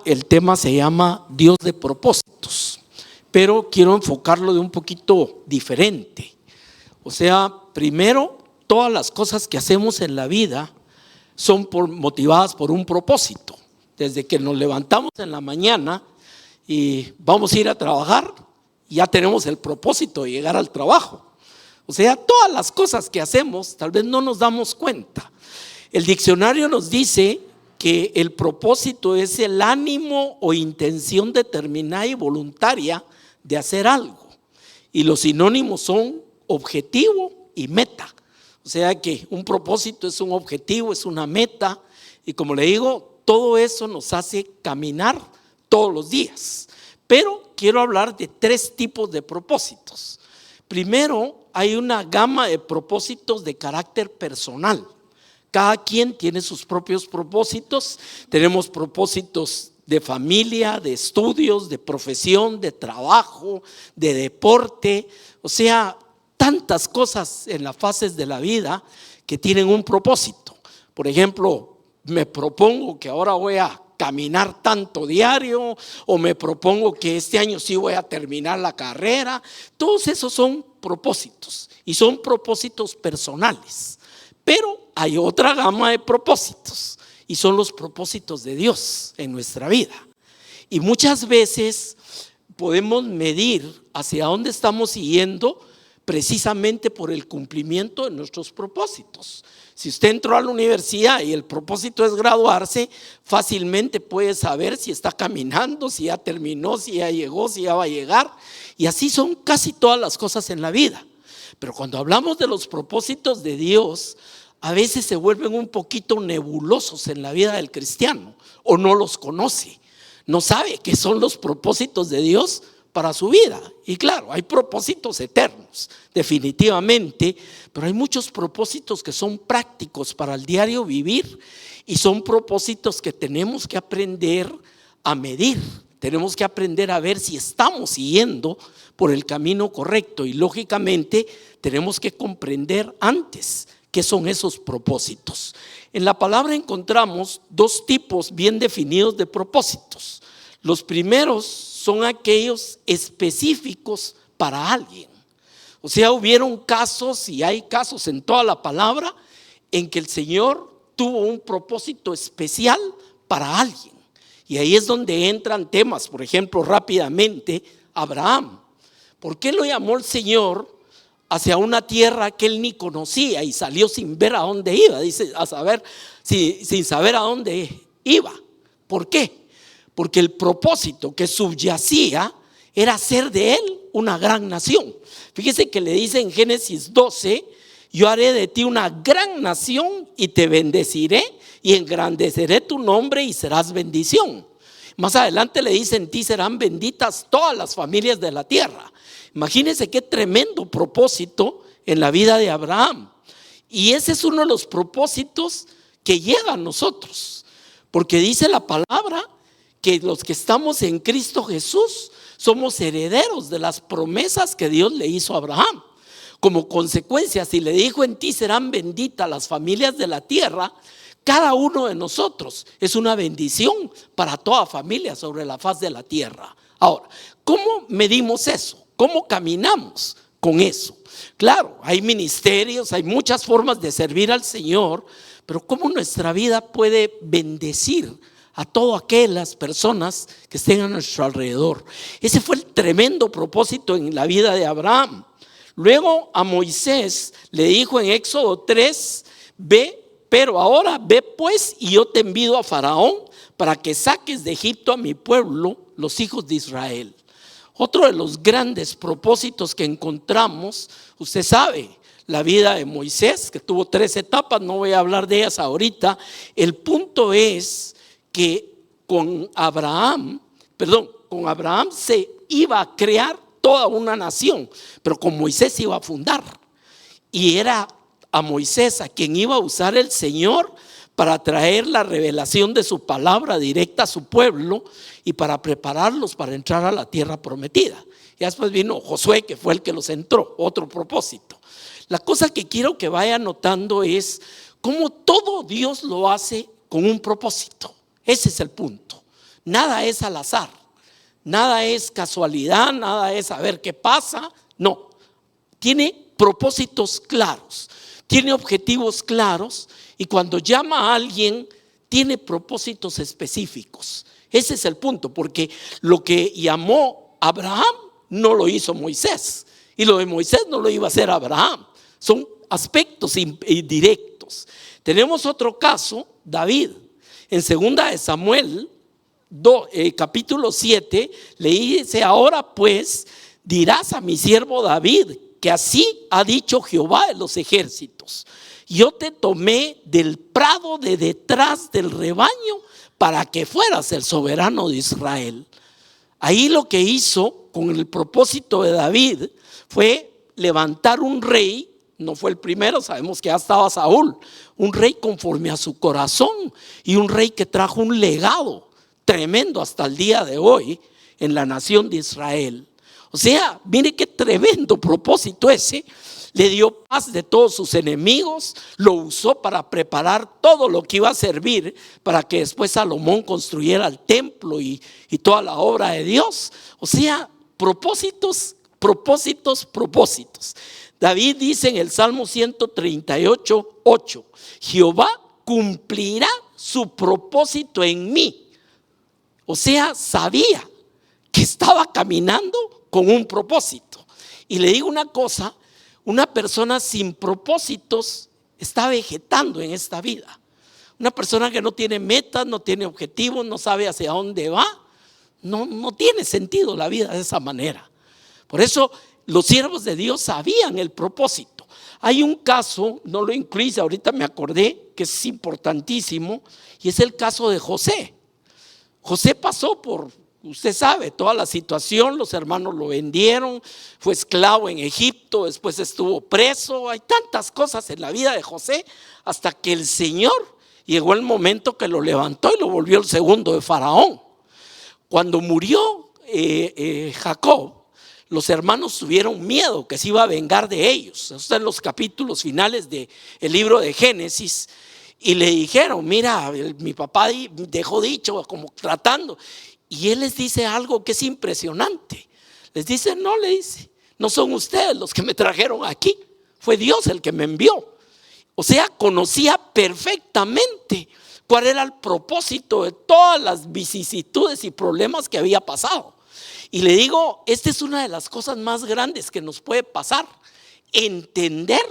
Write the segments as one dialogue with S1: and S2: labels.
S1: El tema se llama Dios de propósitos, pero quiero enfocarlo de un poquito diferente. O sea, primero, todas las cosas que hacemos en la vida son motivadas por un propósito. Desde que nos levantamos en la mañana y vamos a ir a trabajar, ya tenemos el propósito de llegar al trabajo. O sea, todas las cosas que hacemos tal vez no nos damos cuenta. El diccionario nos dice que el propósito es el ánimo o intención determinada y voluntaria de hacer algo. Y los sinónimos son objetivo y meta. O sea que un propósito es un objetivo, es una meta. Y como le digo, todo eso nos hace caminar todos los días. Pero quiero hablar de 3 tipos de propósitos. Primero, hay una gama de propósitos de carácter personal. Cada quien tiene sus propios propósitos. Tenemos propósitos de familia, de estudios, de profesión, de trabajo, de deporte. O sea, tantas cosas en las fases de la vida que tienen un propósito. Por ejemplo, me propongo que ahora voy a caminar tanto diario, o me propongo que este año sí voy a terminar la carrera. Todos esos son propósitos y son propósitos personales. Pero hay otra gama de propósitos y son los propósitos de Dios en nuestra vida. Y muchas veces podemos medir hacia dónde estamos yendo precisamente por el cumplimiento de nuestros propósitos. Si usted entró a la universidad y el propósito es graduarse, fácilmente puede saber si está caminando, si ya terminó, si ya llegó, si ya va a llegar. Y así son casi todas las cosas en la vida. Pero cuando hablamos de los propósitos de Dios, a veces se vuelven un poquito nebulosos en la vida del cristiano, o no los conoce, no sabe qué son los propósitos de Dios para su vida. Y claro, hay propósitos eternos, definitivamente, pero hay muchos propósitos que son prácticos para el diario vivir, y son propósitos que tenemos que aprender a medir. Tenemos que aprender a ver si estamos siguiendo por el camino correcto, y lógicamente tenemos que comprender antes qué son esos propósitos. En la palabra encontramos 2 tipos bien definidos de propósitos. Los primeros son aquellos específicos para alguien. O sea, hubieron casos, y hay casos en toda la palabra, en que el Señor tuvo un propósito especial para alguien. Y ahí es donde entran temas, por ejemplo, rápidamente, Abraham. ¿Por qué lo llamó el Señor hacia una tierra que él ni conocía y salió sin ver a dónde iba? Dice, sin saber a dónde iba. ¿Por qué? Porque el propósito que subyacía era hacer de él una gran nación. Fíjese que le dice en Génesis 12: yo haré de ti una gran nación y te bendeciré y engrandeceré tu nombre y serás bendición. Más adelante le dice: en ti serán benditas todas las familias de la tierra. Imagínense qué tremendo propósito en la vida de Abraham. Y ese es uno de los propósitos que llega a nosotros, porque dice la palabra que los que estamos en Cristo Jesús somos herederos de las promesas que Dios le hizo a Abraham. Como consecuencia, si le dijo: en ti serán benditas las familias de la tierra, cada uno de nosotros es una bendición para toda familia sobre la faz de la tierra. Ahora, ¿cómo medimos eso? ¿Cómo caminamos con eso? Claro, hay ministerios, hay muchas formas de servir al Señor, pero ¿cómo nuestra vida puede bendecir a todas aquellas personas que estén a nuestro alrededor? Ese fue el tremendo propósito en la vida de Abraham. Luego a Moisés le dijo en Éxodo 3: pero ahora ve pues, y yo te envío a Faraón para que saques de Egipto a mi pueblo, los hijos de Israel. Otro de los grandes propósitos que encontramos, usted sabe, la vida de Moisés, que tuvo 3 etapas, no voy a hablar de ellas ahorita. El punto es que con Abraham se iba a crear toda una nación, pero con Moisés iba a fundar, y era a Moisés a quien iba a usar el Señor para traer la revelación de su palabra directa a su pueblo y para prepararlos para entrar a la tierra prometida. Y después vino Josué, que fue el que los entró, otro propósito. La cosa que quiero que vaya notando es cómo todo Dios lo hace con un propósito. Ese es el punto. Nada es al azar, nada es casualidad, nada es a ver qué pasa. No, tiene propósitos claros, tiene objetivos claros, y cuando llama a alguien tiene propósitos específicos. Ese es el punto, porque lo que llamó Abraham no lo hizo Moisés, y lo de Moisés no lo iba a hacer Abraham. Son aspectos indirectos. Tenemos otro caso, David. En 2 de Samuel capítulo 7 le dice: ahora pues dirás a mi siervo David que así ha dicho Jehová de los ejércitos: yo te tomé del prado de detrás del rebaño para que fueras el soberano de Israel. Ahí lo que hizo con el propósito de David fue levantar un rey. No fue el primero, sabemos que ya estaba Saúl, un rey conforme a su corazón, y un rey que trajo un legado tremendo hasta el día de hoy en la nación de Israel. O sea, mire qué tremendo propósito ese. Le dio paz de todos sus enemigos, lo usó para preparar todo lo que iba a servir para que después Salomón construyera el templo y toda la obra de Dios. O sea, propósitos. David dice en el Salmo 138:8: Jehová cumplirá su propósito en mí. O sea, sabía que estaba caminando con un propósito. Y le digo una cosa: una persona sin propósitos está vegetando en esta vida. Una persona que no tiene metas, no tiene objetivos, no sabe hacia dónde va, no tiene sentido la vida de esa manera. Por eso los siervos de Dios sabían el propósito. Hay un caso, no lo incluí, ahorita me acordé, que es importantísimo, y es el caso de José. José pasó por, usted sabe, toda la situación. Los hermanos lo vendieron, fue esclavo en Egipto, después estuvo preso. Hay tantas cosas en la vida de José, hasta que el Señor llegó el momento que lo levantó y lo volvió el segundo de Faraón. Cuando murió Jacob, los hermanos tuvieron miedo que se iba a vengar de ellos. Eso está en los capítulos finales del libro de Génesis. Y le dijeron: mira, mi papá dejó dicho, como tratando. Y él les dice algo que es impresionante. Les dice: no, le dice, no son ustedes los que me trajeron aquí, fue Dios el que me envió. O sea, conocía perfectamente cuál era el propósito de todas las vicisitudes y problemas que había pasado. Y le digo, esta es una de las cosas más grandes que nos puede pasar: entender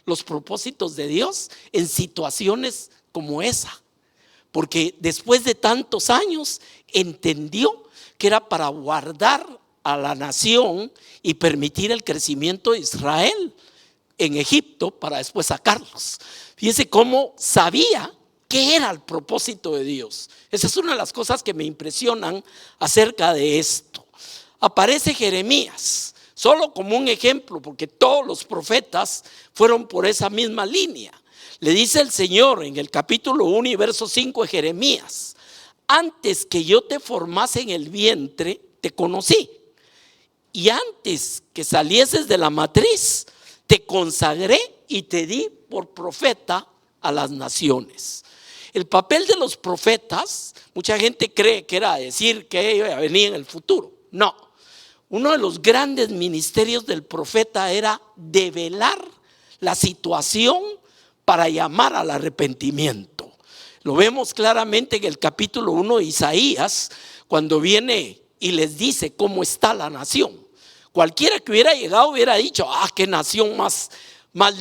S1: los propósitos de Dios en situaciones como esa. Porque después de tantos años entendió que era para guardar a la nación y permitir el crecimiento de Israel en Egipto para después sacarlos. Fíjese cómo sabía qué era el propósito de Dios. Esa es una de las cosas que me impresionan acerca de esto. Aparece Jeremías, solo como un ejemplo, porque todos los profetas fueron por esa misma línea. Le dice el Señor en el capítulo 1 y verso 5 de Jeremías: antes que yo te formase en el vientre, te conocí, y antes que salieses de la matriz, te consagré y te di por profeta a las naciones. El papel de los profetas, mucha gente cree que era decir que venía en el futuro. No, uno de los grandes ministerios del profeta era develar la situación para llamar al arrepentimiento. Lo vemos claramente en el capítulo 1 de Isaías, cuando viene y les dice cómo está la nación. Cualquiera que hubiera llegado hubiera dicho: qué nación más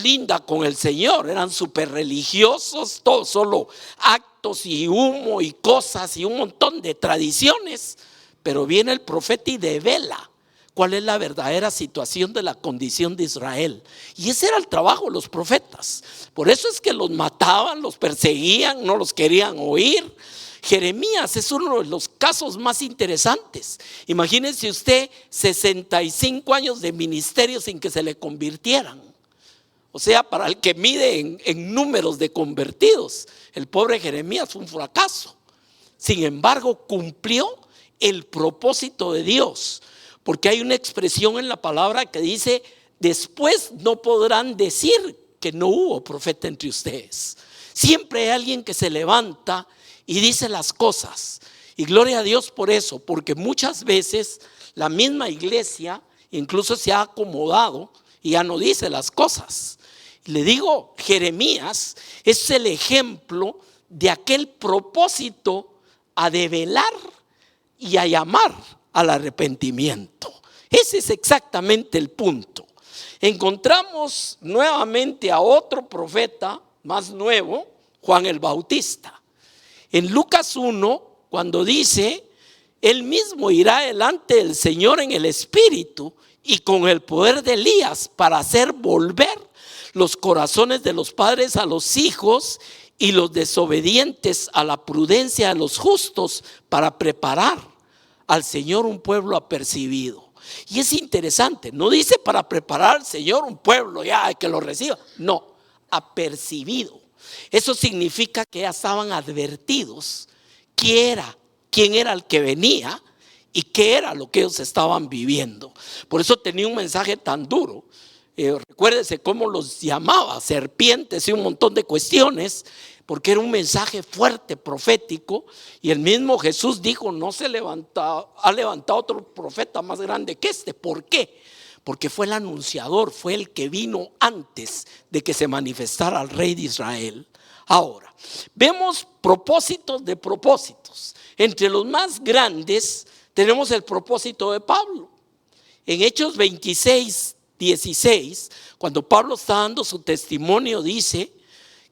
S1: linda con el Señor. Eran súper religiosos, todos solo actos y humo y cosas y un montón de tradiciones. Pero viene el profeta y devela cuál es la verdadera situación de la condición de Israel. Y ese era el trabajo de los profetas. Por eso es que los mataban, los perseguían, no los querían oír. Jeremías es uno de los casos más interesantes. Imagínense usted 65 años de ministerio sin que se le convirtieran. O sea, para el que mide en números de convertidos, el pobre Jeremías fue un fracaso. Sin embargo, cumplió el propósito de Dios, porque hay una expresión en la palabra que dice: después no podrán decir que no hubo profeta entre ustedes. Siempre hay alguien que se levanta y dice las cosas. Y gloria a Dios por eso, porque muchas veces la misma iglesia incluso se ha acomodado y ya no dice las cosas. Le digo, Jeremías es el ejemplo de aquel propósito a develar y a llamar al arrepentimiento. Ese es exactamente el punto. Encontramos nuevamente a otro profeta más nuevo, Juan el Bautista. En Lucas 1, cuando dice, él mismo irá delante del Señor en el Espíritu y con el poder de Elías para hacer volver los corazones de los padres a los hijos y los desobedientes a la prudencia de los justos, para preparar al Señor un pueblo apercibido. Y es interesante, no dice para preparar al Señor un pueblo ya que lo reciba, no, apercibido. Eso significa que ya estaban advertidos quién era el que venía y qué era lo que ellos estaban viviendo. Por eso tenía un mensaje tan duro. Recuérdese cómo los llamaba, serpientes y un montón de cuestiones, porque era un mensaje fuerte, profético. Y el mismo Jesús dijo, no se ha levantado otro profeta más grande que este. ¿Por qué? Porque fue el anunciador, fue el que vino antes de que se manifestara el rey de Israel. Ahora, vemos propósitos de propósitos. Entre los más grandes tenemos el propósito de Pablo. En Hechos 26:16, cuando Pablo está dando su testimonio, dice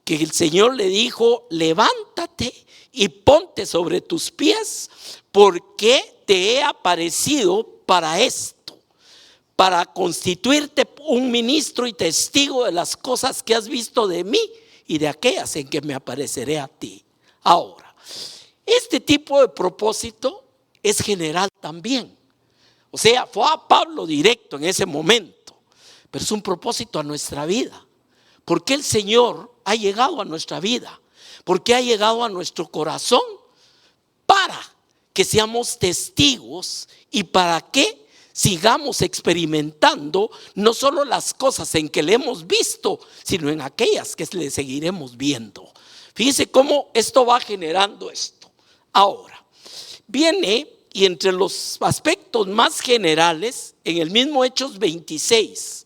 S1: que el Señor le dijo, levántate y ponte sobre tus pies, porque te he aparecido para esto, para constituirte un ministro y testigo de las cosas que has visto de mí y de aquellas en que me apareceré a ti. Ahora, este tipo de propósito es general también. O sea, fue a Pablo directo en ese momento, pero es un propósito a nuestra vida. Porque el Señor ha llegado a nuestra vida, porque ha llegado a nuestro corazón para que seamos testigos y para que sigamos experimentando no solo las cosas en que le hemos visto, sino en aquellas que le seguiremos viendo. Fíjense cómo esto va generando esto. Ahora, viene, y entre los aspectos más generales, en el mismo Hechos 26,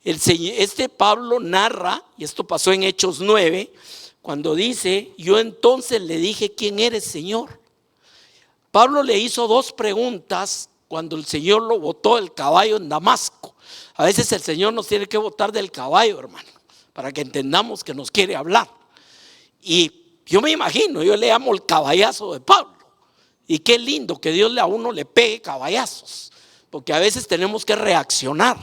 S1: este Pablo narra, y esto pasó en Hechos 9, cuando dice, yo entonces le dije, ¿quién eres, Señor? Pablo le hizo dos preguntas cuando el Señor lo botó del caballo en Damasco. A veces el Señor nos tiene que botar del caballo, hermano, para que entendamos que nos quiere hablar. Y yo me imagino, yo le llamo el caballazo de Pablo. Y qué lindo que Dios a uno le pegue caballazos, porque a veces tenemos que reaccionar.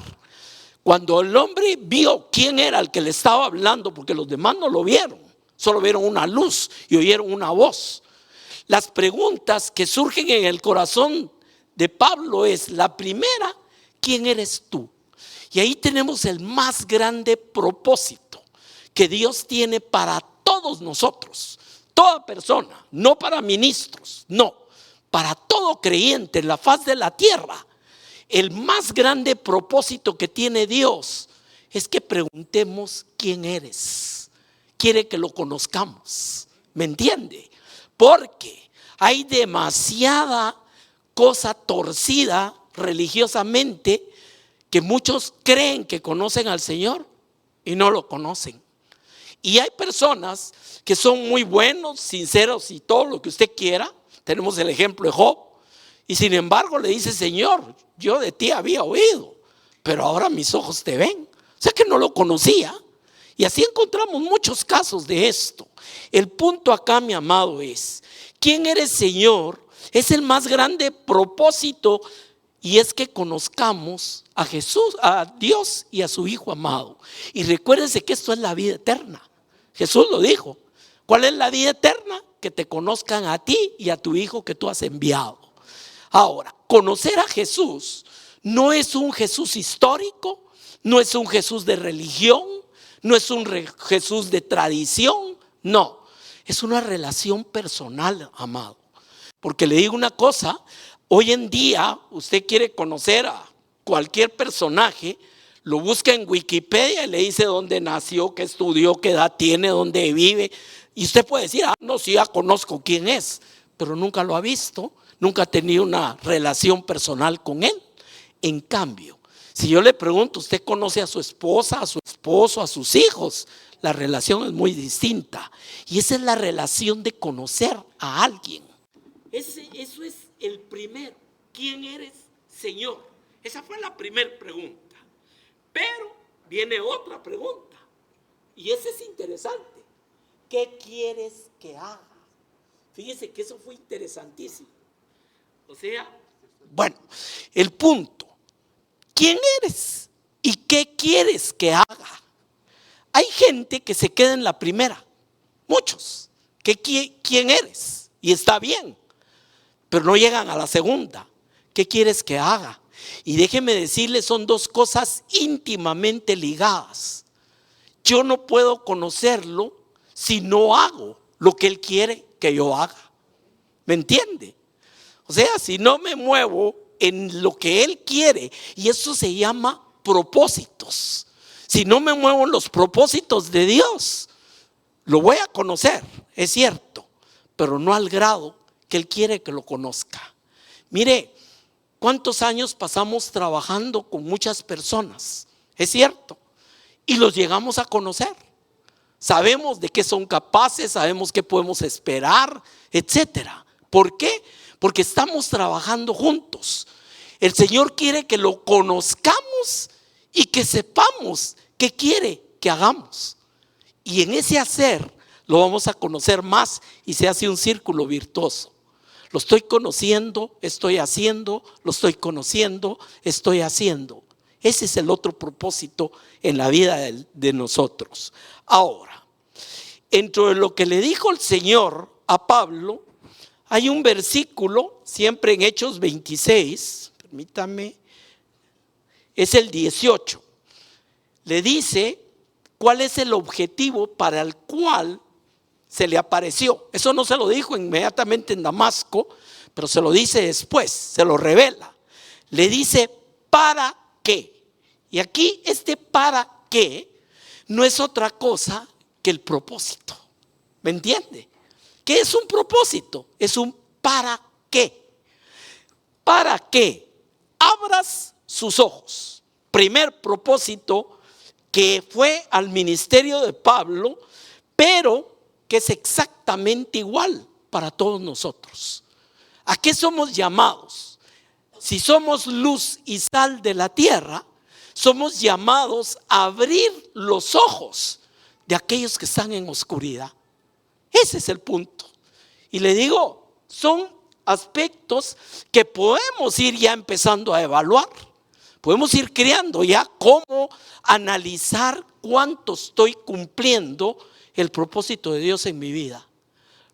S1: Cuando el hombre vio quién era el que le estaba hablando, porque los demás no lo vieron, solo vieron una luz y oyeron una voz. Las preguntas que surgen en el corazón de Pablo es, la primera, ¿quién eres tú? Y ahí tenemos el más grande propósito que Dios tiene para todos nosotros, toda persona, no para ministros, no, para todo creyente en la faz de la tierra. El más grande propósito que tiene Dios es que preguntemos quién eres. Quiere que lo conozcamos, ¿me entiende? Porque hay demasiada cosa torcida religiosamente que muchos creen que conocen al Señor y no lo conocen. Y hay personas que son muy buenos, sinceros y todo lo que usted quiera. Tenemos el ejemplo de Job. Y sin embargo le dice, Señor, yo de ti había oído, pero ahora mis ojos te ven. O sea que no lo conocía. Y así encontramos muchos casos de esto. El punto acá, mi amado, es, ¿quién eres, Señor? Es el más grande propósito, y es que conozcamos a Jesús, a Dios y a su Hijo amado. Y recuérdense que esto es la vida eterna. Jesús lo dijo. ¿Cuál es la vida eterna? Que te conozcan a ti y a tu Hijo que tú has enviado. Ahora, conocer a Jesús no es un Jesús histórico, no es un Jesús de religión, no es un Jesús de tradición, no, es una relación personal, amado. Porque le digo una cosa, hoy en día usted quiere conocer a cualquier personaje, lo busca en Wikipedia y le dice dónde nació, qué estudió, qué edad tiene, dónde vive. Y usted puede decir, no, sí, ya conozco quién es. pero nunca lo ha visto, nunca ha tenido una relación personal con él. En cambio, si yo le pregunto, ¿usted conoce a su esposa, a su esposo, a sus hijos? La relación es muy distinta. Y esa es la relación de conocer a alguien. Eso es el primero. ¿Quién eres, Señor? Esa fue la primera pregunta. Pero viene otra pregunta. Y esa es interesante. ¿Qué quieres que haga? Fíjese que eso fue interesantísimo. O sea, bueno, el punto. ¿Quién eres? ¿Y qué quieres que haga? Hay gente que se queda en la primera. Muchos. ¿Quién eres? Y está bien. Pero no llegan a la segunda. ¿Qué quieres que haga? Y déjeme decirles, son dos cosas íntimamente ligadas. Yo no puedo conocerlo si no hago lo que Él quiere que yo haga. ¿Me entiende? O sea, si no me muevo en lo que Él quiere, y eso se llama propósitos. Si no me muevo en los propósitos de Dios, lo voy a conocer, es cierto, pero no al grado que Él quiere que lo conozca. Mire, ¿cuántos años pasamos trabajando con muchas personas? Es cierto, y los llegamos a conocer. Sabemos de qué son capaces, sabemos qué podemos esperar, etcétera. ¿Por qué? Porque estamos trabajando juntos. El Señor quiere que lo conozcamos y que sepamos qué quiere que hagamos. Y en ese hacer lo vamos a conocer más y se hace un círculo virtuoso. Lo estoy conociendo, estoy haciendo, lo estoy conociendo, estoy haciendo. Ese es el otro propósito en la vida de nosotros. Ahora, dentro de lo que le dijo el Señor a Pablo, hay un versículo, siempre en Hechos 26, permítame, es el 18. Le dice cuál es el objetivo para el cual se le apareció. Eso no se lo dijo inmediatamente en Damasco, pero se lo dice después, se lo revela. Le dice, ¿para qué? Y aquí para qué no es otra cosa que el propósito. ¿Me entiende? ¿Qué es un propósito? Es un ¿para qué? ¿Para qué? Abras sus ojos. Primer propósito que fue al ministerio de Pablo, pero que es exactamente igual para todos nosotros. ¿A qué somos llamados? Si somos luz y sal de la tierra, somos llamados a abrir los ojos de aquellos que están en oscuridad. Ese es el punto. Y le digo, son aspectos que podemos ir ya empezando a evaluar. Podemos ir creando ya cómo analizar cuánto estoy cumpliendo el propósito de Dios en mi vida.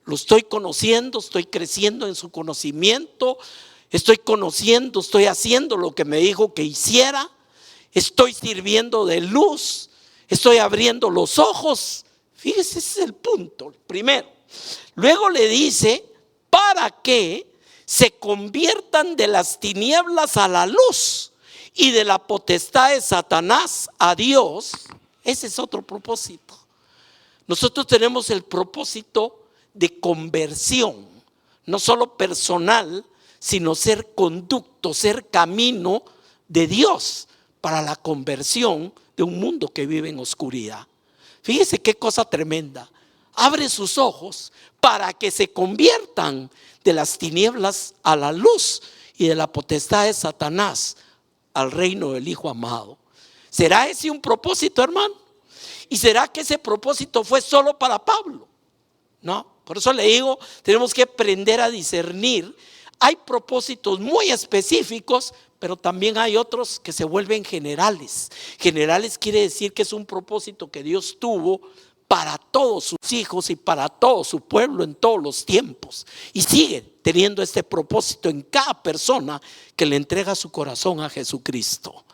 S1: Lo estoy conociendo, estoy creciendo en su conocimiento, estoy conociendo, estoy haciendo lo que me dijo que hiciera, estoy sirviendo de luz, estoy abriendo los ojos. Fíjese, ese es el punto, primero. Luego le dice, para que se conviertan de las tinieblas a la luz y de la potestad de Satanás a Dios. Ese es otro propósito. Nosotros tenemos el propósito de conversión, no solo personal, sino ser conducto, ser camino de Dios para la conversión de un mundo que vive en oscuridad. Fíjese qué cosa tremenda. Abre sus ojos para que se conviertan de las tinieblas a la luz y de la potestad de Satanás al reino del Hijo amado. ¿Será ese un propósito, hermano? ¿Y será que ese propósito fue solo para Pablo? No, por eso le digo, tenemos que aprender a discernir. Hay propósitos muy específicos, pero también hay otros que se vuelven generales. Generales quiere decir que es un propósito que Dios tuvo para todos sus hijos y para todo su pueblo en todos los tiempos. Y sigue teniendo este propósito en cada persona que le entrega su corazón a Jesucristo.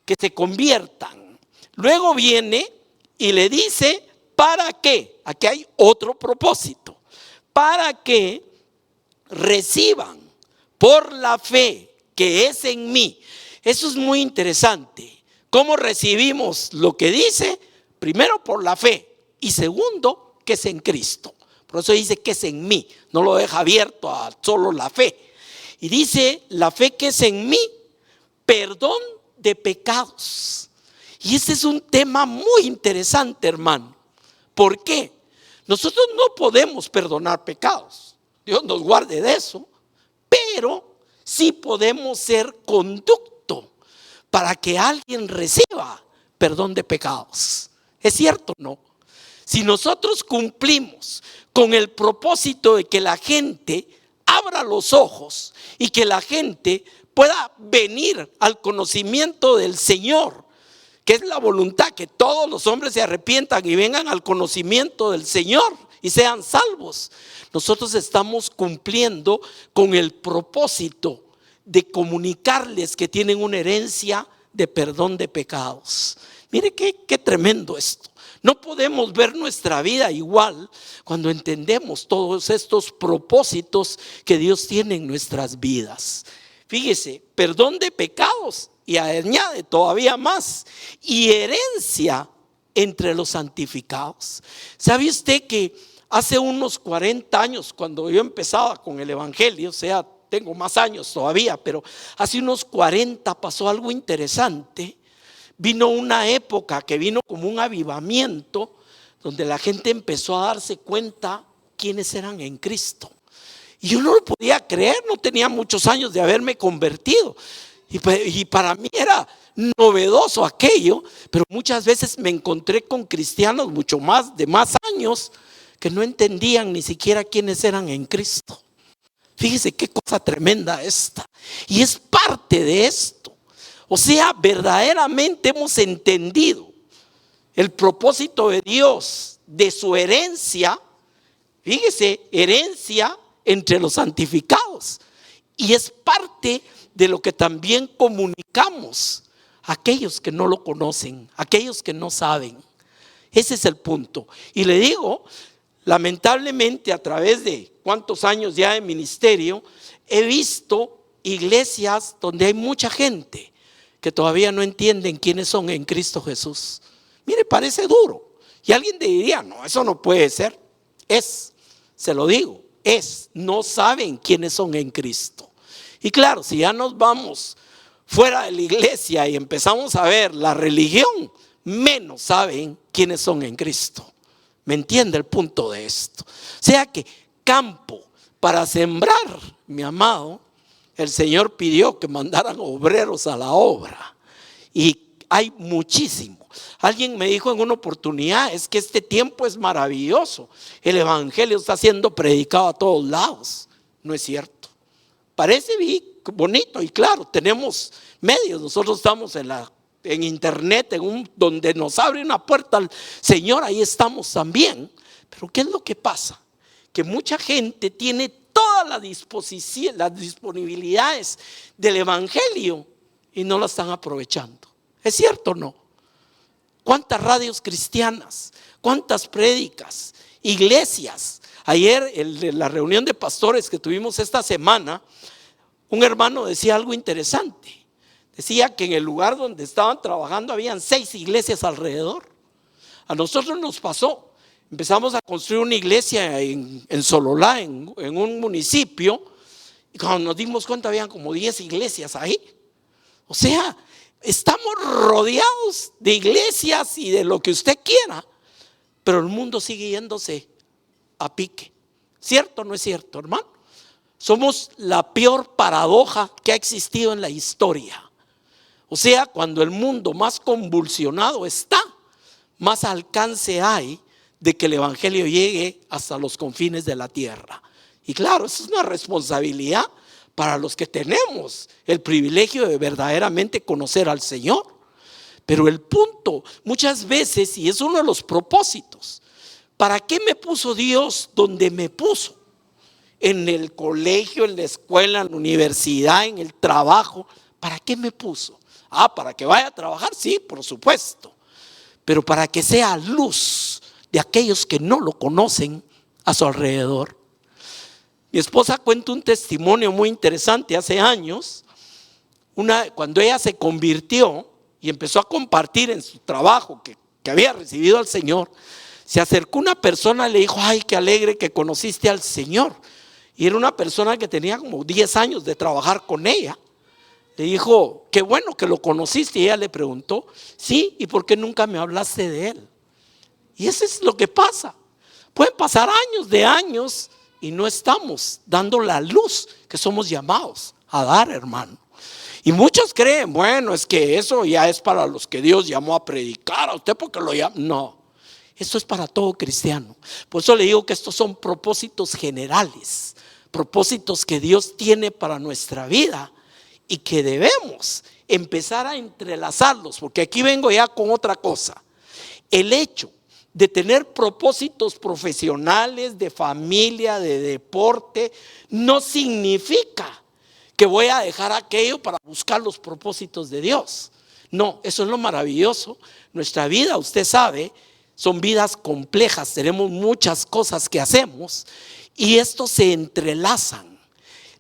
S1: Que se conviertan. Luego viene y le dice, ¿para qué? Aquí hay otro propósito. Para que reciban por la fe que es en mí. Eso es muy interesante. ¿Cómo recibimos lo que dice? Primero por la fe y segundo que es en Cristo. Por eso dice que es en mí, no lo deja abierto a solo la fe. Y dice, la fe que es en mí, perdón de pecados. Y este es un tema muy interesante, hermano. ¿Por qué? Nosotros no podemos perdonar pecados. Dios nos guarde de eso. Pero sí podemos ser conducto para que alguien reciba perdón de pecados. ¿Es cierto o no? Si nosotros cumplimos con el propósito de que la gente abra los ojos y que la gente pueda venir al conocimiento del Señor, que es la voluntad, que todos los hombres se arrepientan y vengan al conocimiento del Señor y sean salvos, nosotros estamos cumpliendo con el propósito de comunicarles que tienen una herencia de perdón de pecados. Mire qué tremendo esto. No podemos ver nuestra vida igual cuando entendemos todos estos propósitos que Dios tiene en nuestras vidas. Fíjese, perdón de pecados y añade todavía más, y herencia entre los santificados. ¿Sabe usted que hace unos 40 años, cuando yo empezaba con el evangelio, o sea, tengo más años todavía, pero hace unos 40 pasó algo interesante? Vino una época que vino como un avivamiento, donde la gente empezó a darse cuenta quiénes eran en Cristo. Y yo no lo podía creer, no tenía muchos años de haberme convertido. Y para mí era novedoso aquello, pero muchas veces me encontré con cristianos mucho más de más años que no entendían ni siquiera quiénes eran en Cristo. Fíjese qué cosa tremenda esta. Y es parte de esto. O sea, verdaderamente hemos entendido el propósito de Dios, de su herencia. Fíjese, herencia entre los santificados. Y es parte de lo que también comunicamos a aquellos que no lo conocen, a aquellos que no saben. Ese es el punto. Y le digo, lamentablemente, a través de cuántos años ya de ministerio, he visto iglesias donde hay mucha gente que todavía no entienden quiénes son en Cristo Jesús. Mire, parece duro. Y alguien diría, no, eso no puede ser. Se lo digo, no saben quiénes son en Cristo. Y claro, si ya nos vamos fuera de la iglesia y empezamos a ver la religión, menos saben quiénes son en Cristo. ¿Me entiende el punto de esto? O sea que campo para sembrar, mi amado, el Señor pidió que mandaran obreros a la obra. Y hay muchísimo. Alguien me dijo en una oportunidad, es que este tiempo es maravilloso. El evangelio está siendo predicado a todos lados. No es cierto. Parece bonito y claro, tenemos medios. Nosotros estamos en internet, donde nos abre una puerta al Señor, ahí estamos también. Pero ¿qué es lo que pasa? Que mucha gente tiene todas las disponibilidades del evangelio y no la están aprovechando. ¿Es cierto o no? ¿Cuántas radios cristianas? ¿Cuántas prédicas? Iglesias. Ayer en la reunión de pastores que tuvimos esta semana, un hermano decía algo interesante. Decía que en el lugar donde estaban trabajando habían 6 iglesias alrededor. A nosotros nos pasó. Empezamos a construir una iglesia en Sololá, en un municipio, y cuando nos dimos cuenta habían como 10 iglesias ahí. O sea, estamos rodeados de iglesias y de lo que usted quiera, pero el mundo sigue yéndose a pique. ¿Cierto o no es cierto, hermano? Somos la peor paradoja que ha existido en la historia. O sea, cuando el mundo más convulsionado está, más alcance hay de que el evangelio llegue hasta los confines de la tierra. Y claro, eso es una responsabilidad para los que tenemos el privilegio de verdaderamente conocer al Señor. Pero el punto, muchas veces, y es uno de los propósitos, ¿para qué me puso Dios donde me puso? En el colegio, en la escuela, en la universidad, en el trabajo. ¿Para qué me puso? Para que vaya a trabajar, sí, por supuesto. Pero para que sea luz de aquellos que no lo conocen a su alrededor. Mi esposa cuenta un testimonio muy interesante hace años. Cuando ella se convirtió y empezó a compartir en su trabajo que había recibido al Señor, Se acercó una persona y le dijo: ay, qué alegre que conociste al Señor. Y era una persona que tenía como 10 años de trabajar con ella. Le dijo: qué bueno que lo conociste. Y ella le preguntó: sí, ¿y por qué nunca me hablaste de él? Y eso es lo que pasa. Pueden pasar años de años y no estamos dando la luz que somos llamados a dar, hermano. Y muchos creen: bueno, es que eso ya es para los que Dios llamó a predicar. A usted porque lo llama. No, esto es para todo cristiano. Por eso le digo que estos son propósitos generales, propósitos que Dios tiene para nuestra vida y que debemos empezar a entrelazarlos. Porque aquí vengo ya con otra cosa. El hecho de tener propósitos profesionales, de familia, de deporte, no significa que voy a dejar aquello para buscar los propósitos de Dios. No, eso es lo maravilloso. Nuestra vida, usted sabe, son vidas complejas, tenemos muchas cosas que hacemos y estos se entrelazan.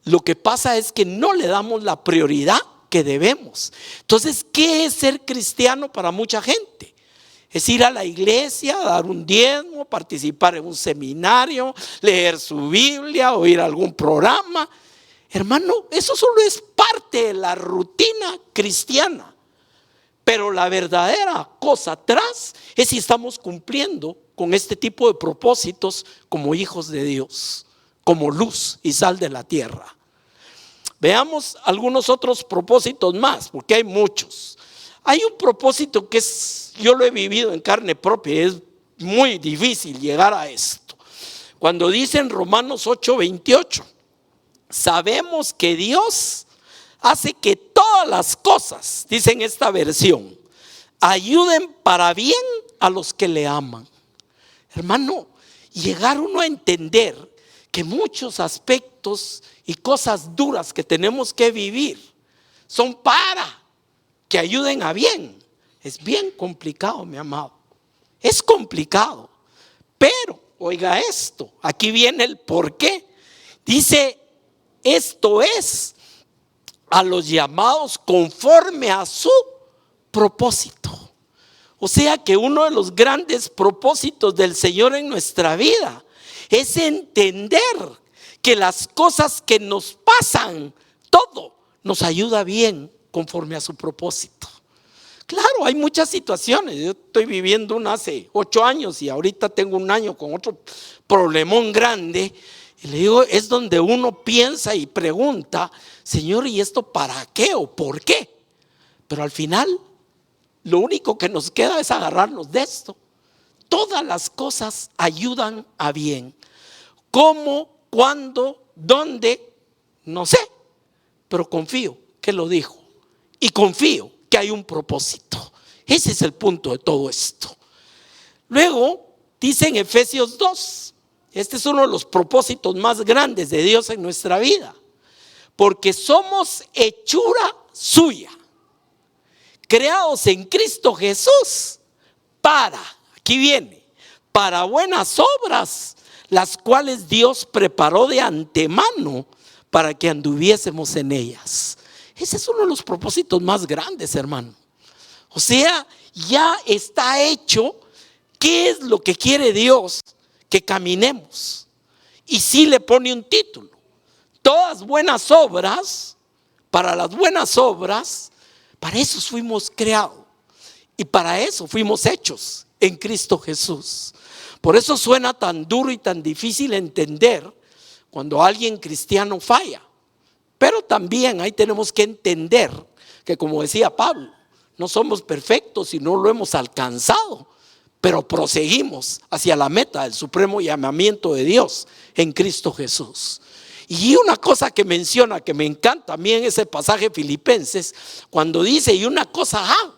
S1: Lo que pasa es que no le damos la prioridad que debemos. Entonces, ¿qué es ser cristiano para mucha gente? Es ir a la iglesia, dar un diezmo, participar en un seminario, leer su Biblia o ir a algún programa. Hermano, eso solo es parte de la rutina cristiana. Pero la verdadera cosa atrás es si estamos cumpliendo con este tipo de propósitos como hijos de Dios, como luz y sal de la tierra. Veamos algunos otros propósitos más, porque hay muchos. Hay un propósito que yo lo he vivido en carne propia, es muy difícil llegar a esto. Cuando dice en Romanos 8:28, sabemos que Dios hace que todas las cosas, dice en esta versión, ayuden para bien a los que le aman. Hermano, llegar uno a entender que muchos aspectos y cosas duras que tenemos que vivir son para que ayuden a bien, es bien complicado, mi amado. Es complicado, pero oiga esto, aquí viene el por qué. Dice: esto es a los llamados conforme a su propósito. O sea que uno de los grandes propósitos del Señor en nuestra vida es entender que las cosas que nos pasan, todo nos ayuda bien conforme a su propósito. Claro, hay muchas situaciones. Yo estoy viviendo una hace 8 años y ahorita tengo un año con otro problemón grande. Y le digo, es donde uno piensa y pregunta: Señor, ¿y esto para qué o por qué? Pero al final, lo único que nos queda es agarrarnos de esto. Todas las cosas ayudan a bien. ¿Cómo? ¿Cuándo? ¿Dónde? No sé, pero confío que lo dijo y confío que hay un propósito. Ese es el punto de todo esto. Luego dice en Efesios 2, este es uno de los propósitos más grandes de Dios en nuestra vida, porque somos hechura suya, creados en Cristo Jesús aquí viene, para buenas obras, las cuales Dios preparó de antemano para que anduviésemos en ellas. Ese es uno de los propósitos más grandes, hermano. O sea, ya está hecho. ¿Qué es lo que quiere Dios? Que caminemos. Y sí le pone un título: todas buenas obras. Para las buenas obras, para eso fuimos creados y para eso fuimos hechos en Cristo Jesús. Por eso suena tan duro y tan difícil entender cuando alguien cristiano falla. Pero también ahí tenemos que entender que, como decía Pablo, no somos perfectos y no lo hemos alcanzado, pero proseguimos hacia la meta del supremo llamamiento de Dios en Cristo Jesús. Y una cosa que menciona, que me encanta a mí en ese pasaje Filipenses, cuando dice: y una cosa hago,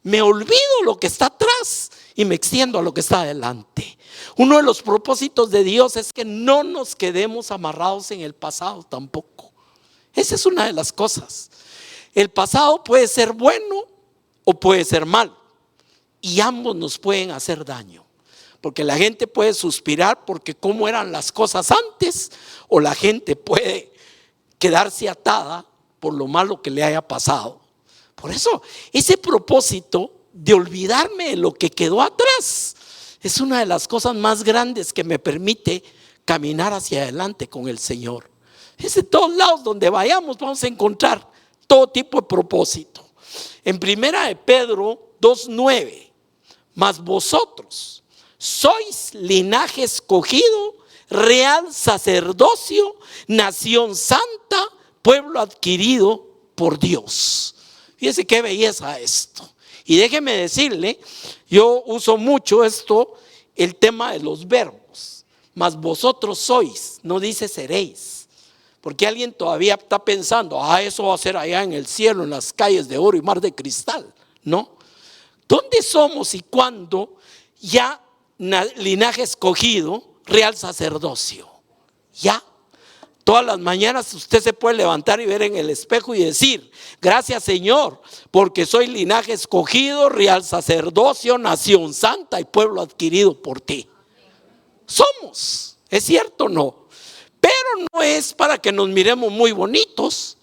S1: me olvido lo que está atrás y me extiendo a lo que está adelante. Uno de los propósitos de Dios es que no nos quedemos amarrados en el pasado tampoco. Esa es una de las cosas. El pasado puede ser bueno o puede ser malo, y ambos nos pueden hacer daño. Porque la gente puede suspirar porque cómo eran las cosas antes, o la gente puede quedarse atada por lo malo que le haya pasado. Por eso, ese propósito de olvidarme de lo que quedó atrás Es una de las cosas más grandes que me permite caminar hacia adelante con el Señor. Es en todos lados donde vayamos vamos a encontrar todo tipo de propósito. En primera de Pedro 2:9, mas vosotros sois linaje escogido, real sacerdocio, nación santa, pueblo adquirido por Dios. Fíjese qué belleza esto. Y déjeme decirle, yo uso mucho esto, el tema de los verbos. Mas vosotros sois, no dice seréis. Porque alguien todavía está pensando, eso va a ser allá en el cielo, en las calles de oro y mar de cristal. No. ¿Dónde somos y cuándo? Ya linaje escogido, real sacerdocio. Ya. Todas las mañanas usted se puede levantar y ver en el espejo y decir, gracias Señor, porque soy linaje escogido, real sacerdocio, nación santa y pueblo adquirido por ti. Somos, ¿es cierto o no? Pero no es para que nos miremos muy bonitos.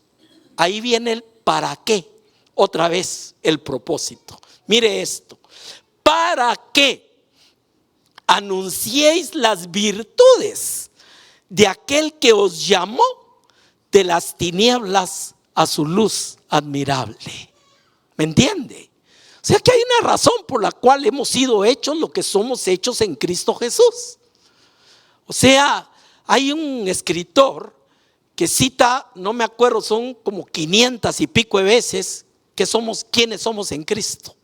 S1: Ahí viene el para qué. Otra vez el propósito. Mire esto. Para que anunciéis las virtudes de aquel que os llamó de las tinieblas a su luz admirable. ¿Me entiende? O sea que hay una razón por la cual hemos sido hechos lo que somos hechos en Cristo Jesús. O sea, hay un escritor que cita, no me acuerdo, son como 500 y pico de veces que somos quienes somos en Cristo.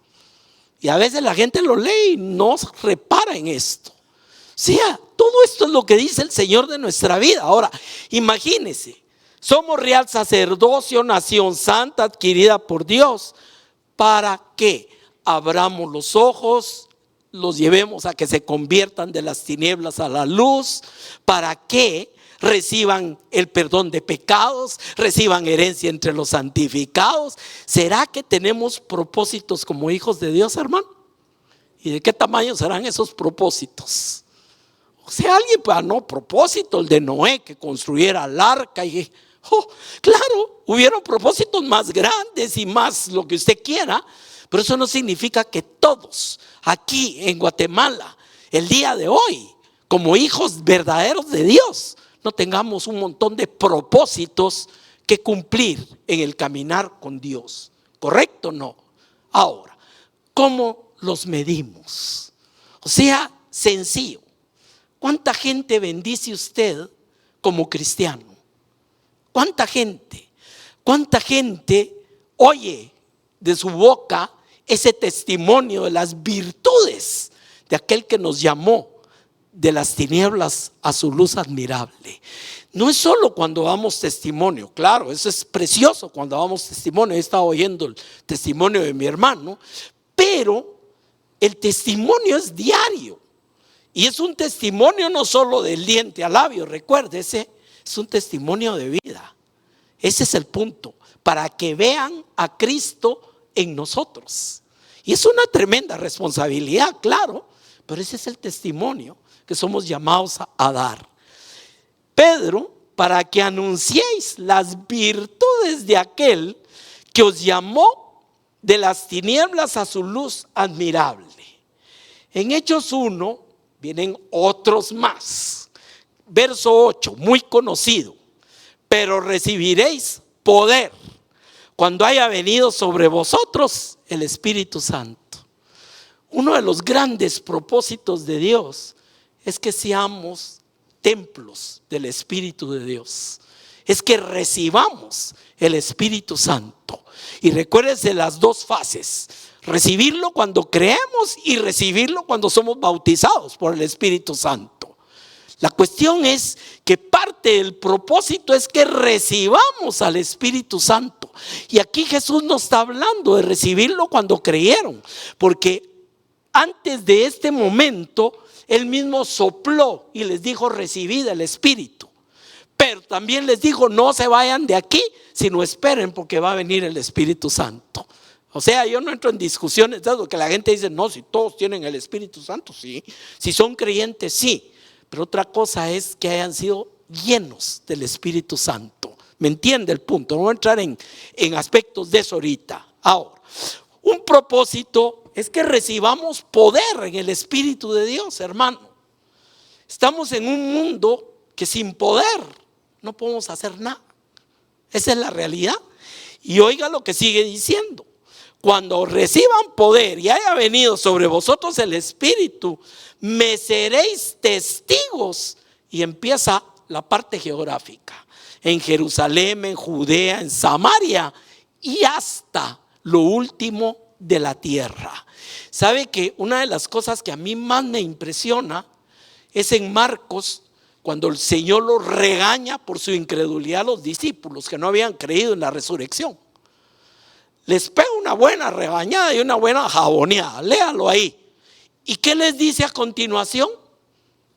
S1: Y a veces la gente lo lee y no repara en esto. O sea, todo esto es lo que dice el Señor de nuestra vida. Ahora, imagínense, somos real sacerdocio, nación santa adquirida por Dios, para que abramos los ojos, los llevemos a que se conviertan de las tinieblas a la luz, para que reciban el perdón de pecados, reciban herencia entre los santificados. ¿Será que tenemos propósitos como hijos de Dios, hermano? ¿Y de qué tamaño serán esos propósitos? O sea, alguien, pues no, propósito, el de Noé, que construyera el arca. Y, claro, hubieron propósitos más grandes y más lo que usted quiera, pero eso no significa que todos aquí en Guatemala, el día de hoy, como hijos verdaderos de Dios, no tengamos un montón de propósitos que cumplir en el caminar con Dios. ¿Correcto o no? Ahora, ¿cómo los medimos? O sea, sencillo. ¿Cuánta gente bendice usted como cristiano? ¿Cuánta gente? ¿Cuánta gente oye de su boca ese testimonio de las virtudes de aquel que nos llamó de las tinieblas a su luz admirable? No es solo cuando damos testimonio, claro, eso es precioso cuando damos testimonio. He estado oyendo el testimonio de mi hermano, pero el testimonio es diario. Y es un testimonio no solo del diente al labio, recuérdese, es un testimonio de vida. Ese es el punto, para que vean a Cristo en nosotros. Y es una tremenda responsabilidad, claro, pero ese es el testimonio que somos llamados a dar. Pedro, para que anunciéis las virtudes de aquel que os llamó de las tinieblas a su luz admirable. En Hechos 1 vienen otros más. Verso 8, muy conocido. Pero recibiréis poder cuando haya venido sobre vosotros el Espíritu Santo. Uno de los grandes propósitos de Dios es que seamos templos del Espíritu de Dios. Es que recibamos el Espíritu Santo. Y recuérdense las dos fases: recibirlo cuando creemos y recibirlo cuando somos bautizados por el Espíritu Santo. La cuestión es que parte del propósito es que recibamos al Espíritu Santo. Y aquí Jesús nos está hablando de recibirlo cuando creyeron, porque antes de este momento Él mismo sopló y les dijo: recibid el Espíritu. Pero también les dijo: no se vayan de aquí, sino esperen, porque va a venir el Espíritu Santo. O sea, yo no entro en discusiones de eso, que la gente dice: no, si todos tienen el Espíritu Santo, sí. Si son creyentes, sí. Pero otra cosa es que hayan sido llenos del Espíritu Santo. ¿Me entiende el punto? No voy a entrar en aspectos de eso ahorita. Ahora, un propósito es que recibamos poder en el Espíritu de Dios, hermano. Estamos en un mundo que sin poder no podemos hacer nada. Esa es la realidad. Y oiga lo que sigue diciendo: cuando reciban poder y haya venido sobre vosotros el Espíritu, me seréis testigos. Y empieza la parte geográfica: en Jerusalén, en Judea, en Samaria y hasta lo último de la tierra. ¿Sabe que una de las cosas que a mí más me impresiona es en Marcos, cuando el Señor los regaña por su incredulidad a los discípulos que no habían creído en la resurrección? Les pega una buena regañada y una buena jaboneada. Léalo ahí. ¿Y qué les dice a continuación?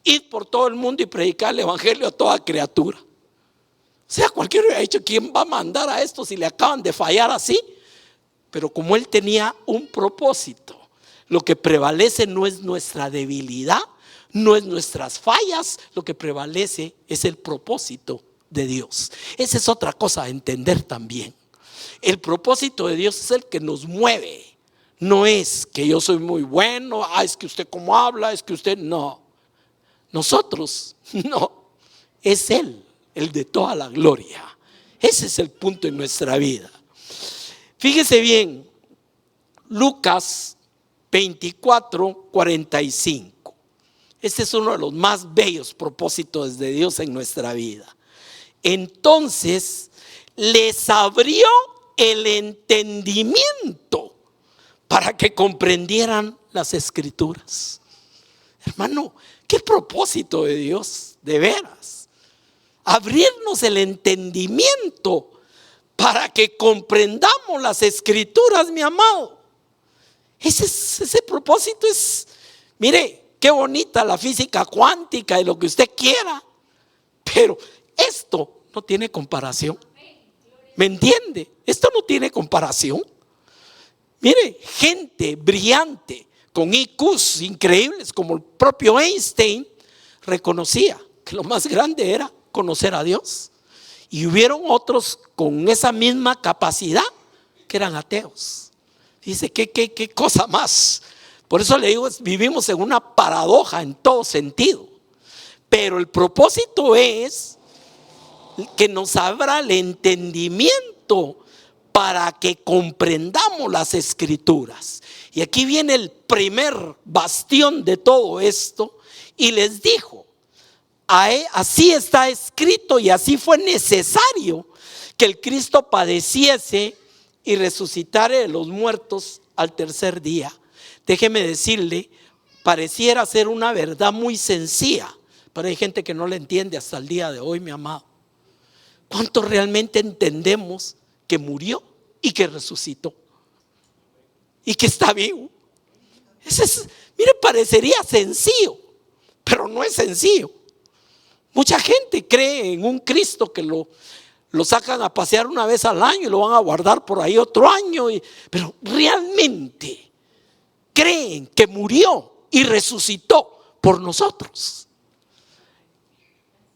S1: Id por todo el mundo y predicar el evangelio a toda criatura. O sea, cualquiera hubiera dicho: ¿quién va a mandar a esto si le acaban de fallar así? Pero como él tenía un propósito, lo que prevalece no es nuestra debilidad, no es nuestras fallas, lo que prevalece es el propósito de Dios. Esa es otra cosa a entender también. El propósito de Dios es el que nos mueve. No es que yo soy muy bueno, es que usted cómo habla, es que usted no. Nosotros no, es Él, el de toda la gloria. Ese es el punto en nuestra vida. Fíjese bien, Lucas 24:45. Este es uno de los más bellos propósitos de Dios en nuestra vida. Entonces les abrió el entendimiento para que comprendieran las Escrituras. Hermano, qué propósito de Dios, de veras. Abrirnos el entendimiento para que comprendamos las Escrituras, mi amado. Ese propósito es, mire, qué bonita la física cuántica y lo que usted quiera, pero esto no tiene comparación. ¿Me entiende? Esto no tiene comparación. Mire, gente brillante con IQs increíbles como el propio Einstein reconocía que lo más grande era conocer a Dios. Y hubieron otros con esa misma capacidad que eran ateos. Dice, ¿qué cosa más? Por eso le digo, vivimos en una paradoja en todo sentido. Pero el propósito es que nos abra el entendimiento para que comprendamos las Escrituras. Y aquí viene el primer bastión de todo esto. Y les dijo: así está escrito y así fue necesario que el Cristo padeciese y resucitare de los muertos al tercer día. Déjeme decirle, pareciera ser una verdad muy sencilla, pero hay gente que no la entiende hasta el día de hoy, mi amado. ¿Cuánto realmente entendemos que murió y que resucitó y que está vivo? Mire, parecería sencillo, pero no es sencillo. Mucha gente cree en un Cristo que lo sacan a pasear una vez al año y lo van a guardar por ahí otro año, pero realmente creen que murió y resucitó por nosotros.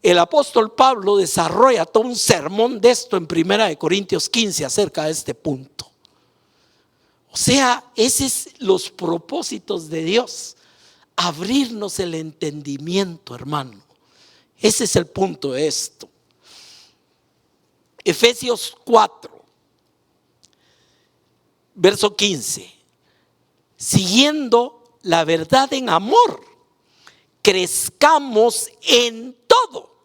S1: El apóstol Pablo desarrolla todo un sermón de esto en 1 Corintios 15 acerca de este punto. O sea, esos son los propósitos de Dios: abrirnos el entendimiento, hermano. Ese es el punto de esto. Efesios 4, verso 15. Siguiendo la verdad en amor, crezcamos en todo,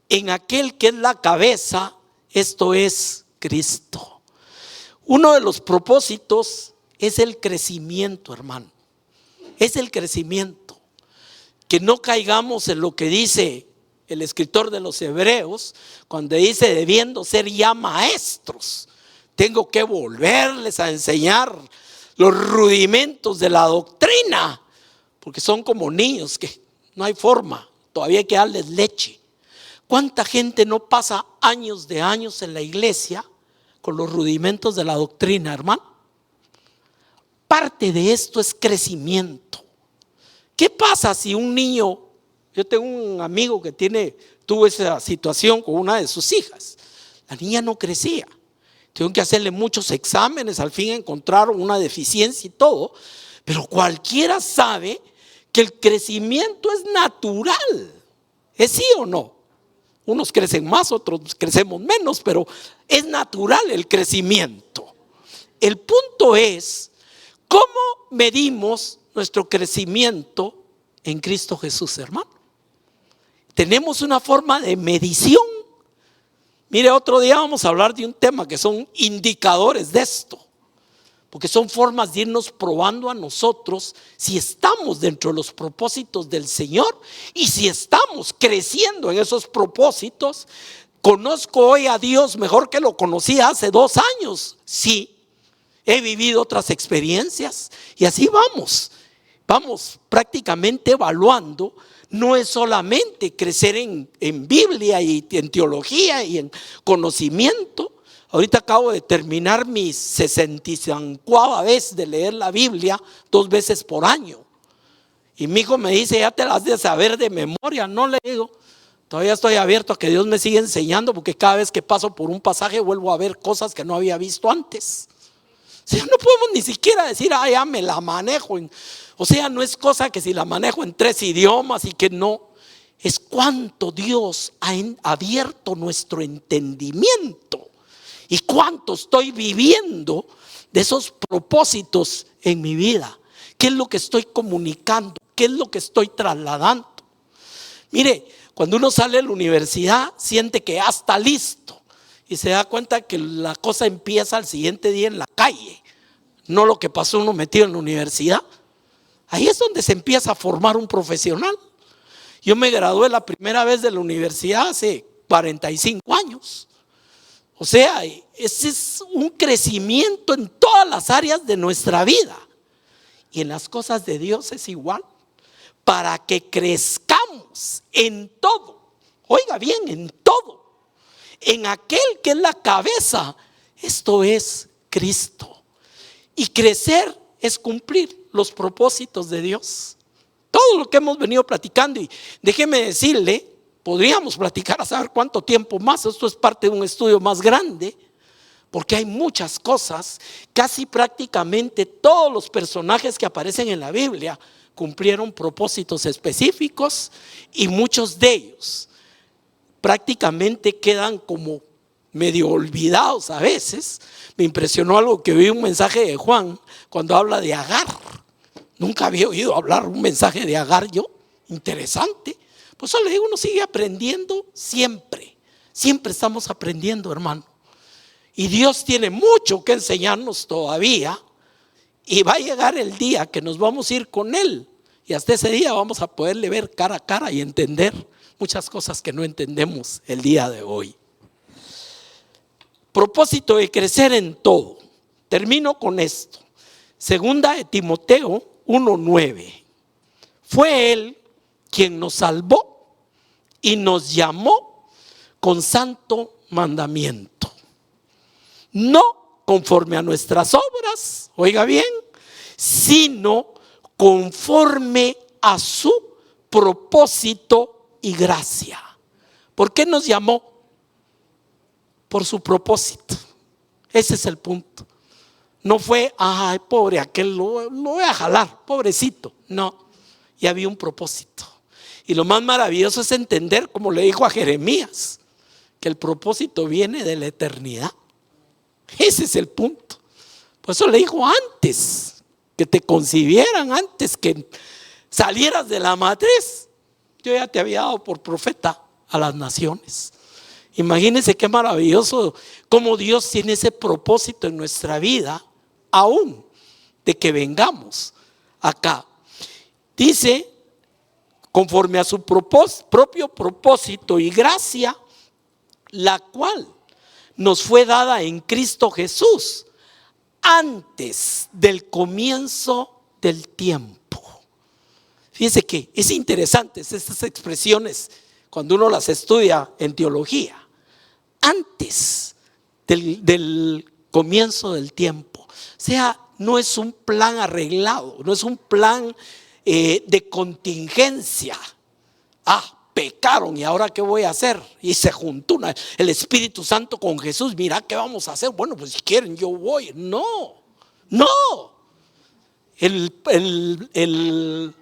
S1: en aquel que es la cabeza, esto es Cristo. Uno de los propósitos es el crecimiento, hermano. Es el crecimiento. Que no caigamos en lo que dice el escritor de los Hebreos, cuando dice: debiendo ser ya maestros, tengo que volverles a enseñar los rudimentos de la doctrina, porque son como niños que no hay forma, todavía hay que darles leche. ¿Cuánta gente no pasa años de años en la iglesia con los rudimentos de la doctrina, hermano? Parte de esto es crecimiento. ¿Qué pasa si un niño? Yo tengo un amigo que tuvo esa situación con una de sus hijas. La niña no crecía. tuvieron que hacerle muchos exámenes, al fin encontraron una deficiencia y todo, pero cualquiera sabe que el crecimiento es natural. ¿Es sí o no? Unos crecen más, otros crecemos menos, pero es natural el crecimiento. El punto es, ¿cómo medimos nuestro crecimiento en Cristo Jesús, hermano? Tenemos una forma de medición. Mire, otro día vamos a hablar de un tema que son indicadores de esto, porque son formas de irnos probando a nosotros si estamos dentro de los propósitos del Señor y si estamos creciendo en esos propósitos. ¿Conozco hoy a Dios mejor que lo conocí hace 2 años? Sí. He vivido otras experiencias y así vamos prácticamente evaluando. No es solamente crecer en Biblia y en teología y en conocimiento. Ahorita acabo de terminar mi 65ª vez de leer la Biblia 2 veces por año. Y mi hijo me dice, ya te las has de saber de memoria. No, le digo, todavía estoy abierto a que Dios me siga enseñando, porque cada vez que paso por un pasaje vuelvo a ver cosas que no había visto antes. O sea, no podemos ni siquiera decir, ya me la manejo. O sea, no es cosa que si la manejo en 3 idiomas y que no. Es cuánto Dios ha abierto nuestro entendimiento y cuánto estoy viviendo de esos propósitos en mi vida. ¿Qué es lo que estoy comunicando? ¿Qué es lo que estoy trasladando? Mire, cuando uno sale de la universidad siente que ya está listo y se da cuenta que la cosa empieza al siguiente día en la calle, no lo que pasó uno metido en la universidad. Ahí es donde se empieza a formar un profesional. Yo me gradué la primera vez de la universidad hace 45 años. O sea, ese es un crecimiento en todas las áreas de nuestra vida. Y en las cosas de Dios es igual. Para que crezcamos en todo. Oiga bien, en todo. En aquel que es la cabeza. Esto es Cristo. Y crecer es cumplir los propósitos de Dios. Todo lo que hemos venido platicando, y déjeme decirle, podríamos platicar a saber cuánto tiempo más. Esto es parte de un estudio más grande, porque hay muchas cosas. Casi prácticamente todos los personajes que aparecen en la Biblia cumplieron propósitos específicos, y muchos de ellos prácticamente quedan como medio olvidados a veces. Me impresionó algo que vi, un mensaje de Juan cuando habla de Agar. Nunca había oído hablar un mensaje de Agar yo. Interesante. Por eso le digo, uno sigue aprendiendo siempre. Siempre estamos aprendiendo, hermano. Y Dios tiene mucho que enseñarnos todavía. Y va a llegar el día que nos vamos a ir con Él. Y hasta ese día vamos a poderle ver cara a cara y entender muchas cosas que no entendemos el día de hoy. Propósito de crecer en todo. Termino con esto. Segunda de Timoteo 1:9. Fue Él quien nos salvó y nos llamó con santo mandamiento, no conforme a nuestras obras, oiga bien, sino conforme a su propósito y gracia. ¿Por qué nos llamó? Por su propósito. Ese es el punto. No fue, ay, pobre aquel, lo voy a jalar, pobrecito. No, ya había un propósito. Y lo más maravilloso es entender, como le dijo a Jeremías, que el propósito viene de la eternidad. Ese es el punto. Por eso le dijo antes que te concibieran, antes que salieras de la matriz, yo ya te había dado por profeta a las naciones. Imagínense qué maravilloso cómo Dios tiene ese propósito en nuestra vida, aún de que vengamos acá. Dice, conforme a su propio propósito y gracia, la cual nos fue dada en Cristo Jesús antes del comienzo del tiempo. Fíjense que es interesante estas expresiones cuando uno las estudia en teología. Antes del comienzo del tiempo. O sea, no es un plan arreglado, no es un plan de contingencia. pecaron y ahora qué voy a hacer. Y se juntó el Espíritu Santo con Jesús. Mira, ¿qué vamos a hacer? Bueno, pues si quieren yo voy. No. El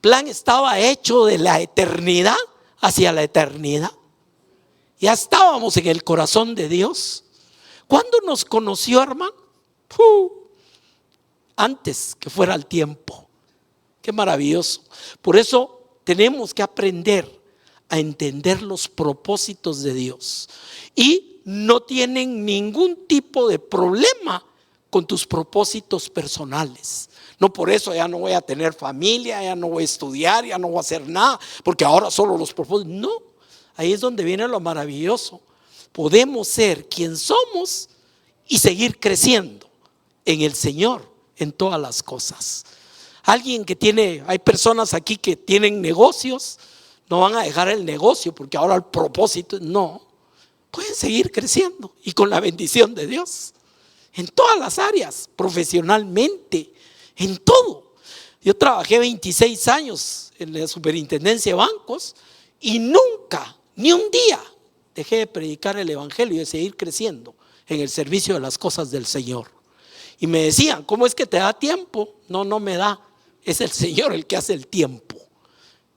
S1: plan estaba hecho de la eternidad hacia la eternidad. Ya estábamos en el corazón de Dios. ¿Cuándo nos conoció, hermano? Antes que fuera el tiempo. Qué maravilloso. Por eso tenemos que aprender a entender los propósitos de Dios. Y no tienen ningún tipo de problema con tus propósitos personales. No, por eso ya no voy a tener familia, ya no voy a estudiar, ya no voy a hacer nada, porque ahora solo los propósitos. No, ahí es donde viene lo maravilloso. Podemos ser quien somos y seguir creciendo en el Señor en todas las cosas. Alguien que hay personas aquí que tienen negocios, no van a dejar el negocio porque ahora el propósito, no, pueden seguir creciendo y con la bendición de Dios en todas las áreas, profesionalmente, en todo. Yo trabajé 26 años en la superintendencia de bancos y nunca, ni un día, dejé de predicar el evangelio y de seguir creciendo en el servicio de las cosas del Señor. Y me decían, ¿cómo es que te da tiempo? No me da, es el Señor el que hace el tiempo.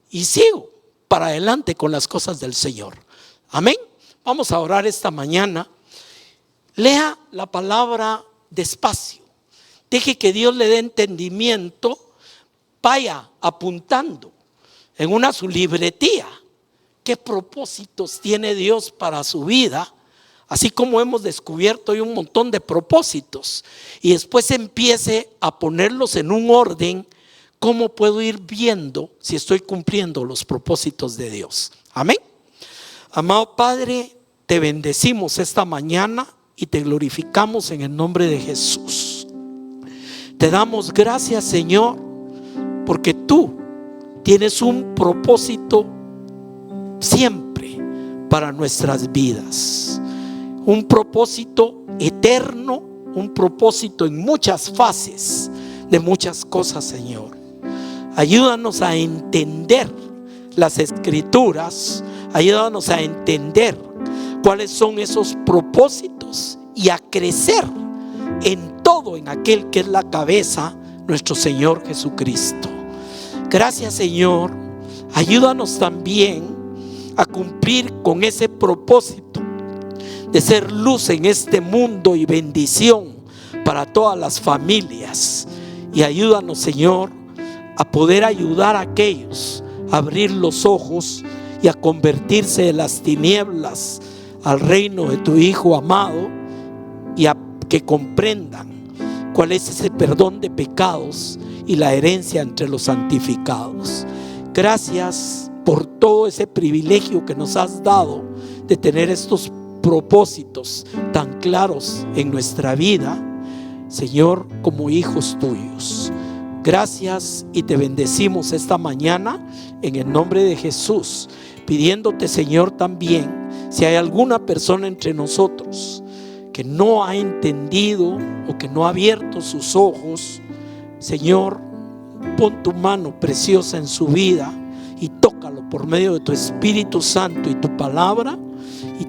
S1: Y sigo para adelante con las cosas del Señor. Amén. Vamos a orar esta mañana. Lea la palabra despacio. Deje que Dios le dé entendimiento. Vaya apuntando en su libretía qué propósitos tiene Dios para su vida. Así como hemos descubierto hoy un montón de propósitos. Y después empiece a ponerlos en un orden. ¿Cómo puedo ir viendo si estoy cumpliendo los propósitos de Dios? Amén. Amado Padre, te bendecimos esta mañana y te glorificamos en el nombre de Jesús. Te damos gracias, Señor, porque tú tienes un propósito siempre para nuestras vidas. Un propósito eterno, un propósito en muchas fases de muchas cosas, Señor. Ayúdanos a entender las Escrituras, ayúdanos a entender cuáles son esos propósitos y a crecer en todo, en aquel que es la cabeza, nuestro Señor Jesucristo. Gracias, Señor. Ayúdanos también a cumplir con ese propósito de ser luz en este mundo y bendición para todas las familias. Y ayúdanos, Señor, a poder ayudar a aquellos a abrir los ojos y a convertirse de las tinieblas al reino de tu Hijo amado, y a que comprendan cuál es ese perdón de pecados y la herencia entre los santificados. Gracias por todo ese privilegio que nos has dado de tener estos propósitos tan claros en nuestra vida, Señor, como hijos tuyos. Gracias y te bendecimos esta mañana en el nombre de Jesús, pidiéndote, Señor, también si hay alguna persona entre nosotros que no ha entendido o que no ha abierto sus ojos, Señor, pon tu mano preciosa en su vida y tócalo por medio de tu Espíritu Santo y tu palabra, y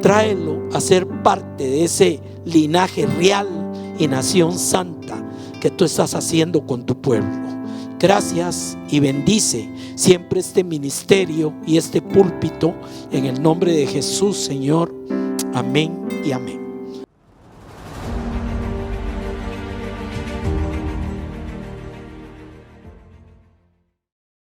S1: tráelo a ser parte de ese linaje real y nación santa que tú estás haciendo con tu pueblo. Gracias y bendice siempre este ministerio y este púlpito en el nombre de Jesús, Señor. Amén y amén.